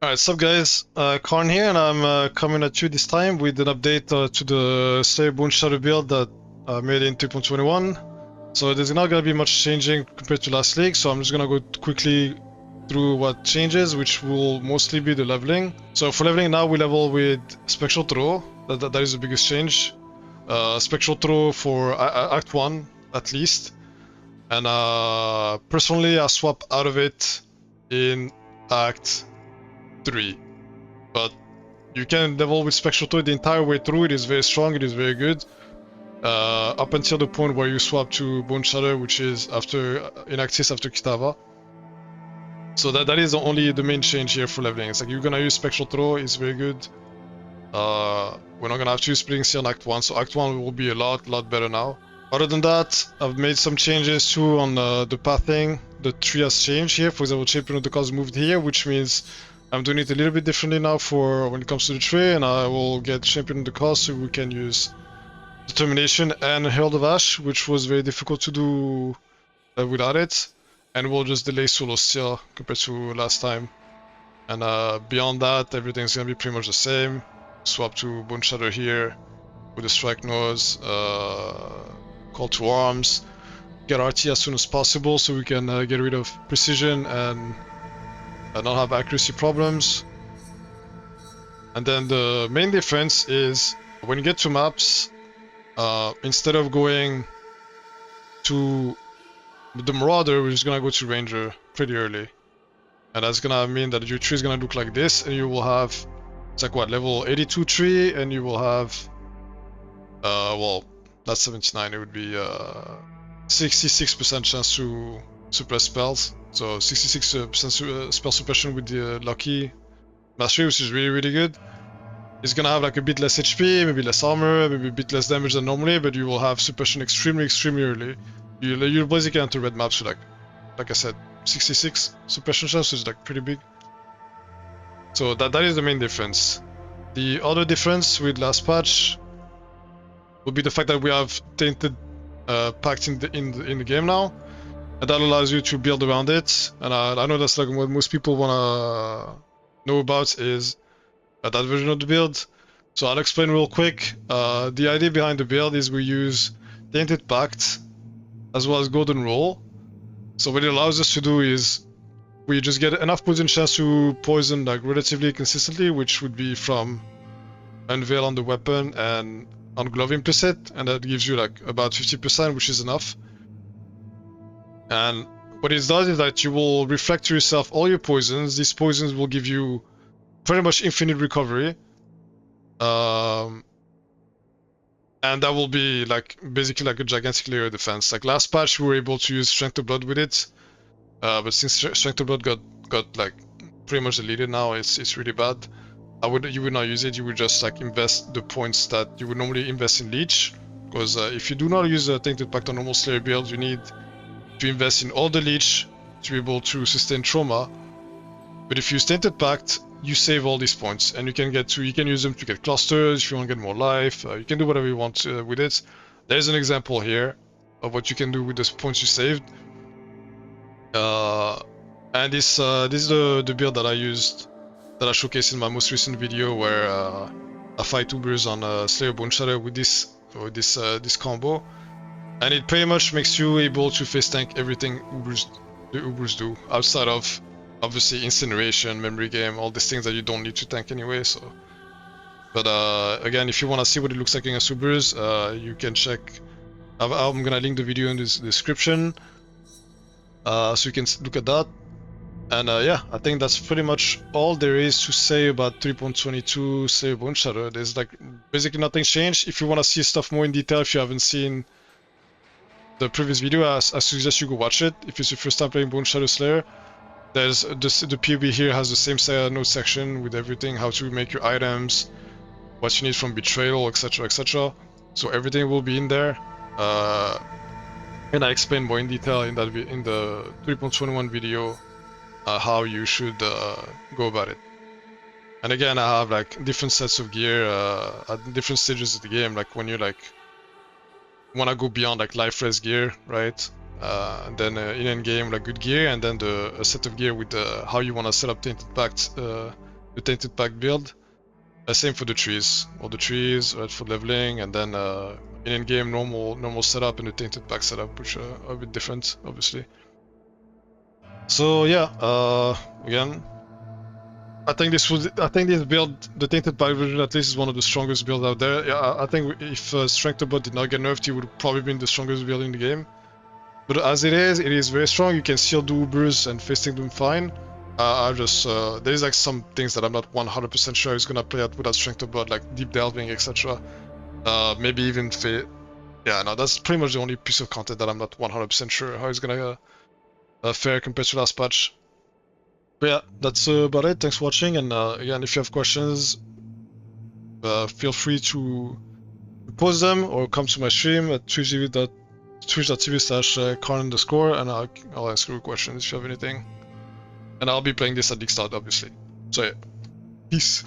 Alright, sup guys, Carn here, and I'm coming at you this time with an update to the Boneshatter build that I made in 3.21. So there's not gonna be much changing compared to last league, so I'm just gonna go quickly through what changes, which will mostly be the leveling. So for leveling now, we level with Spectral Throw, that is the biggest change. Spectral Throw for Act 1, at least. And personally, I swap out of it in Act 3, but you can level with Spectral Throw the entire way through. It is very strong, it is very good, up until the point where you swap to Boneshatter, which is after in Axis after Kitava. So that is the main change here for leveling. It's like you're gonna use Spectral Throw, it's very good. We're not gonna have to use Splitting Seal in Act 1, so Act 1 will be a lot better now. Other than that, I've made some changes too on the pathing. The tree has changed here. For example, Champion of the Cause moved here, which means I'm doing it a little bit differently now for when it comes to the tree, and I will get Champion of the Cause so we can use Determination and Herald of Ash, which was very difficult to do without it. And we'll just delay Solo Steel compared to last time. And beyond that, everything's gonna be pretty much the same. Swap to Boneshatter here with the Strike Nose, Call to Arms, get RT as soon as possible so we can get rid of precision and not have accuracy problems. And then the main difference is when you get to maps, instead of going to the Marauder, we're just gonna go to Ranger pretty early. And that's gonna mean that your tree is gonna look like this, and you will have, it's like what, level 82 tree, and you will have, well, that's 79, it would be 66% chance to suppress spells. So 66% spell suppression with the Lucky Mastery, which is really good. It's gonna have like a bit less HP, maybe less armor, maybe a bit less damage than normally, but you will have suppression extremely early. You'll basically enter red maps with like I said, 66 suppression chance, which is like pretty big. So that is the main difference. The other difference with last patch would be the fact that we have Tainted Pact in the game now, and that allows you to build around it. And I know that's like what most people wanna know about is that version of the build. So I'll explain real quick. The idea behind the build is we use Tainted Pact as well as Golden Roll. So what it allows us to do is we just get enough poison chance to poison like relatively consistently, which would be from Unveil on the weapon and on Glove implicit, and that gives you like about 50%, which is enough. And what it does is that you will reflect to yourself all your poisons. These poisons will give you pretty much infinite recovery. And that will be like basically like a gigantic layer of defense. Like last patch we were able to use Strength of Blood with it, but since Strength of Blood got like pretty much deleted now, it's really bad. You would not use it. You would just like invest the points that you would normally invest in Leech, because if you do not use a Tainted Pact on normal Slayer build, you need to invest in all the Leech to be able to sustain trauma. But if you use Tainted Pact, you save all these points, and you can use them to get clusters if you want to get more life. You can do whatever you want with it. There's an example here of what you can do with the points you saved. And this is the build that I used, that I showcased in my most recent video, where I fight Ubers on Slayer Boneshatter with this combo, and it pretty much makes you able to face tank everything the Ubers do, outside of obviously incineration, memory game, all these things that you don't need to tank anyway. So, but again, if you want to see what it looks like against Ubers, you can check. I'm gonna link the video in this description, so you can look at that. And yeah, I think that's pretty much all there is to say about 3.22 Slayer Boneshatter. There's like basically nothing changed. If you want to see stuff more in detail, if you haven't seen the previous video, I suggest you go watch it. If it's your first time playing Boneshatter Slayer, there's the POB here has the same note section with everything, how to make your items, what you need from Betrayal, etc, etc. So everything will be in there. And I explain more in detail in the 3.21 video how you should go about it. And again, I have like different sets of gear at different stages of the game, like when you like want to go beyond like life res gear, right? And then in-end game like good gear, and then a set of gear with how you want to set up Tainted Pact the Tainted Pact build. Same for the trees. All the trees, right, for leveling, and then in-game normal setup and the Tainted Pact setup, which are a bit different, obviously. So yeah, again, I think this build, the Tainted Pact version at least, is one of the strongest builds out there. Yeah, I think if Strength of Bot did not get nerfed, it would probably been the strongest build in the game. But as it is very strong. You can still do Ubers and facing them fine. I just there's like some things that I'm not 100% sure is gonna play out without Strength of Bot, like deep delving, etc. Maybe even yeah, no, that's pretty much the only piece of content that I'm not 100% sure how it's gonna fare compared to last patch. But yeah, that's about it. Thanks for watching, and again, if you have questions, feel free to post them or come to my stream at twitch.tv/Carn_, and I'll answer your questions if you have anything. And I'll be playing this at the start, obviously. So yeah, peace.